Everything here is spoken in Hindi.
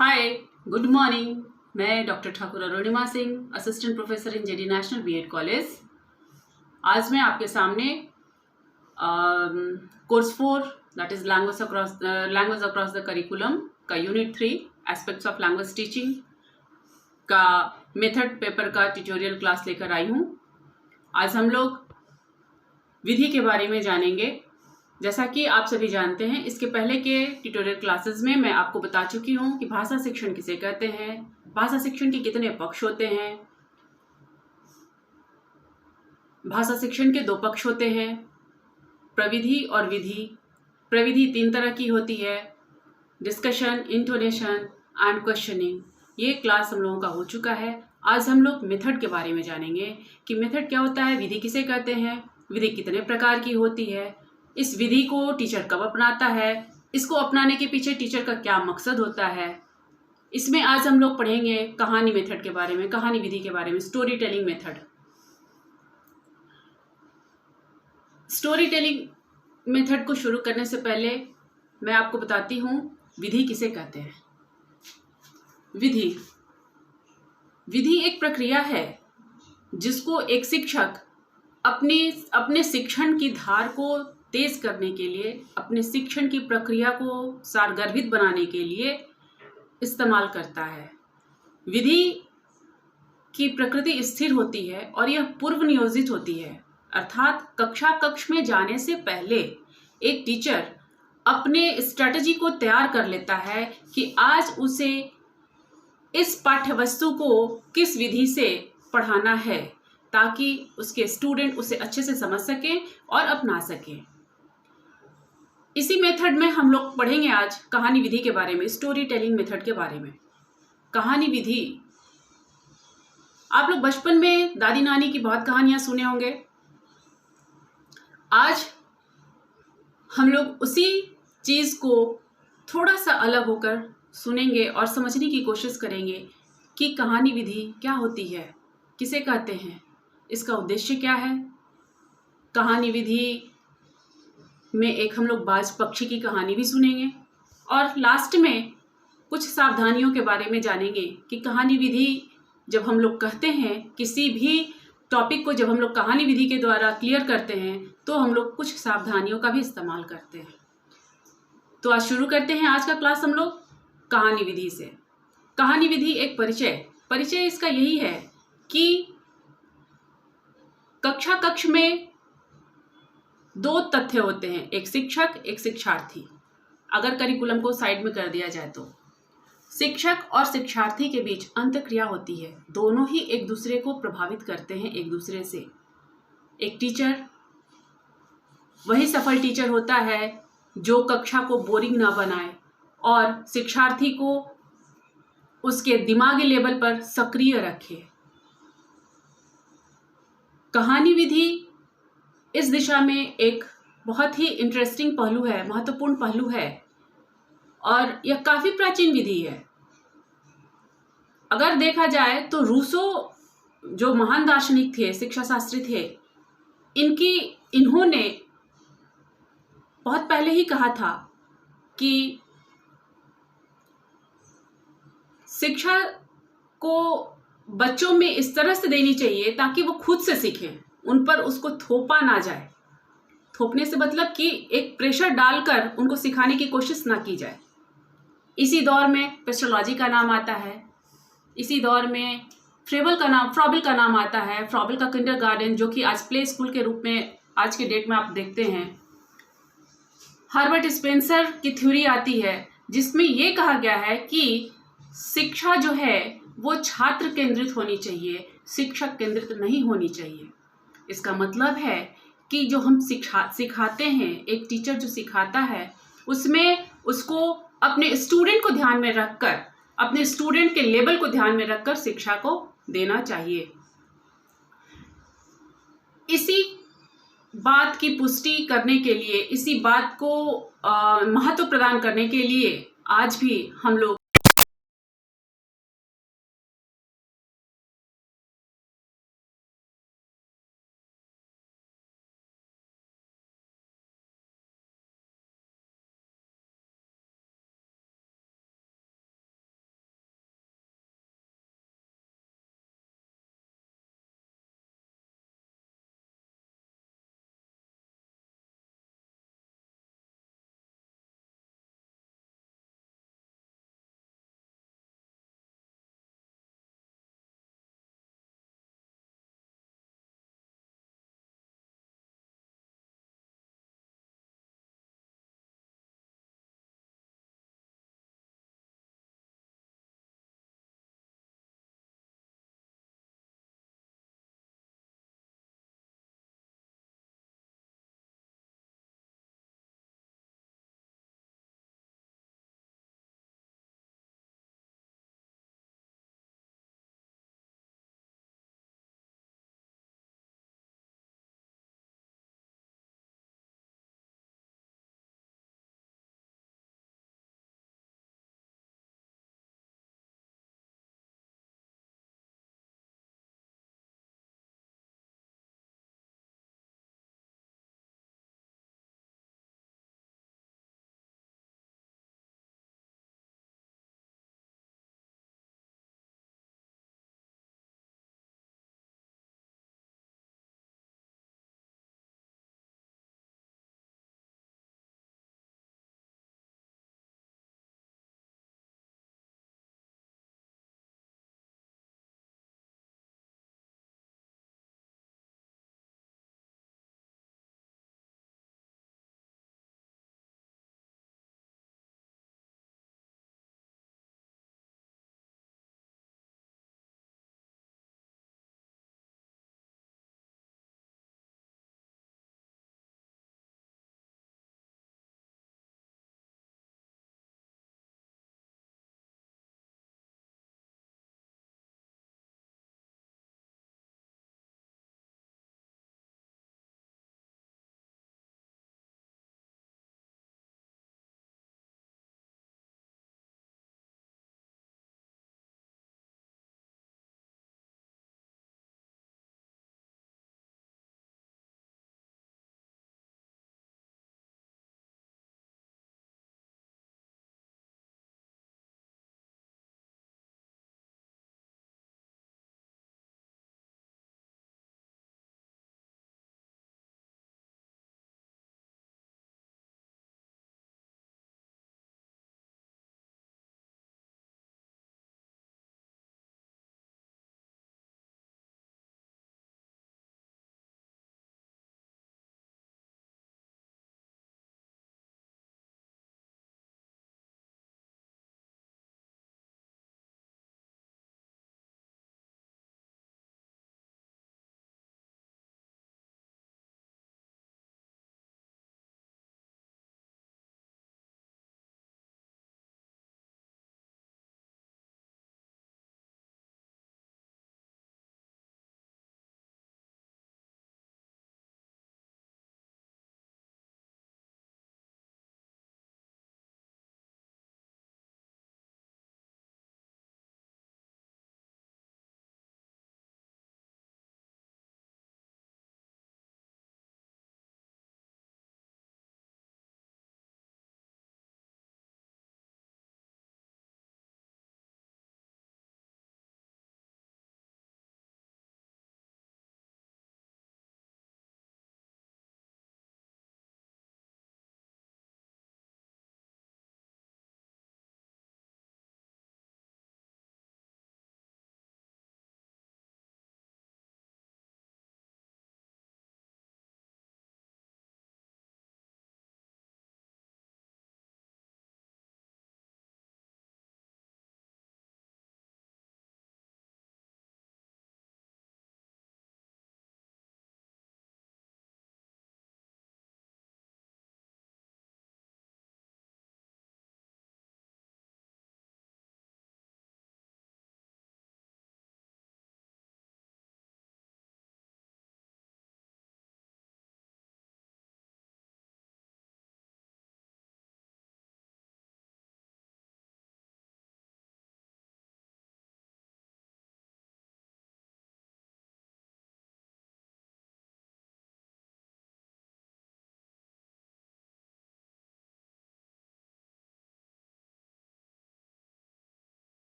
हाय, गुड मॉर्निंग। मैं doctor Thakur Arunima Singh, assistant professor in JD national BEd college. आज मैं आपके सामने course 4 that is language across the curriculum का unit 3 aspects of language teaching का मेथड पेपर का ट्यूटोरियल क्लास लेकर आई हूँ। आज हम लोग विधि के बारे में जानेंगे। जैसा कि आप सभी जानते हैं, इसके पहले के ट्यूटोरियल क्लासेस में मैं आपको बता चुकी हूँ कि भाषा शिक्षण किसे कहते हैं, भाषा शिक्षण के कितने पक्ष होते हैं। भाषा शिक्षण के 2 पक्ष होते हैं, प्रविधि और विधि। प्रविधि 3 तरह की होती है, डिस्कशन, इंटोनेशन एंड क्वेश्चनिंग। ये क्लास हम लोगों का हो चुका है। आज हम लोग मेथड के बारे में जानेंगे कि मेथड क्या होता है, विधि किसे कहते हैं, विधि कितने प्रकार की होती है, इस विधि को टीचर कब अपनाता है, इसको अपनाने के पीछे टीचर का क्या मकसद होता है। इसमें आज हम लोग पढ़ेंगे कहानी मेथड के बारे में, कहानी विधि के बारे में, story telling method. Story telling method को शुरू करने से पहले मैं आपको बताती हूँ विधि किसे कहते हैं। विधि एक प्रक्रिया है जिसको एक शिक्षक अपने शिक्षण की धार को तेज करने के लिए, अपने शिक्षण की प्रक्रिया को सारगर्भित बनाने के लिए इस्तेमाल करता है। विधि की प्रकृति स्थिर होती है और यह पूर्व नियोजित होती है, अर्थात कक्ष में जाने से पहले एक टीचर अपने स्ट्रेटजी को तैयार कर लेता है कि आज उसे इस पाठ्य वस्तु को किस विधि से पढ़ाना है ताकि उसके स्टूडेंट उसे अच्छे से समझ सकें और अपना सकें। इसी मेथड में हम लोग पढ़ेंगे आज कहानी विधि के बारे में, स्टोरी टेलिंग मेथड के बारे में। कहानी विधि, आप लोग बचपन में दादी नानी की बहुत कहानियां सुने होंगे। आज हम लोग उसी चीज को थोड़ा सा अलग होकर सुनेंगे और समझने की कोशिश करेंगे कि कहानी विधि क्या होती है, किसे कहते हैं, इसका उद्देश्य क्या है। कहानी विधि में एक हम लोग बाज पक्षी की कहानी भी सुनेंगे और लास्ट में कुछ सावधानियों के बारे में जानेंगे कि कहानी विधि जब हम लोग कहते हैं, किसी भी टॉपिक को जब हम लोग कहानी विधि के द्वारा क्लियर करते हैं तो हम लोग कुछ सावधानियों का भी इस्तेमाल करते हैं। तो आज शुरू करते हैं आज का क्लास हम लोग कहानी विधि से। कहानी विधि एक परिचय इसका यही है कि कक्ष में 2 तथ्य होते हैं, एक शिक्षक, एक शिक्षार्थी। अगर करिकुलम को साइड में कर दिया जाए तो शिक्षक और शिक्षार्थी के बीच अंतःक्रिया होती है, दोनों ही एक दूसरे को प्रभावित करते हैं एक दूसरे से। एक टीचर वही सफल टीचर होता है जो कक्षा को बोरिंग ना बनाए और शिक्षार्थी को उसके दिमागी लेवल पर सक्रिय रखे। कहानी विधि इस दिशा में एक बहुत ही इंटरेस्टिंग पहलू है, महत्वपूर्ण पहलू है और यह काफी प्राचीन विधि है। अगर देखा जाए तो रूसो जो महान दार्शनिक थे, शिक्षा शास्त्री थे, इन्होंने बहुत पहले ही कहा था कि शिक्षा को बच्चों में इस तरह से देनी चाहिए ताकि वो खुद से सीखें, उन पर उसको थोपा ना जाए। थोपने से मतलब कि एक प्रेशर डालकर उनको सिखाने की कोशिश ना की जाए। इसी दौर में पेस्टोलॉजी का नाम आता है, इसी दौर में फ्रॉबेल का नाम आता है। फ्रॉबेल का किंडरगार्टन, जो कि आज प्ले स्कूल के रूप में आज के डेट में आप देखते हैं। हर्बर्ट स्पेंसर की थ्योरी आती है जिसमें ये कहा गया है कि शिक्षा जो है वो छात्र केंद्रित होनी चाहिए, शिक्षक केंद्रित नहीं होनी चाहिए। इसका मतलब है कि जो हम सिखाते हैं, एक टीचर जो सिखाता है उसमें उसको अपने स्टूडेंट को ध्यान में रखकर, अपने स्टूडेंट के लेवल को ध्यान में रखकर शिक्षा को देना चाहिए। इसी बात की पुष्टि करने के लिए, इसी बात को महत्व प्रदान करने के लिए आज भी हम लोग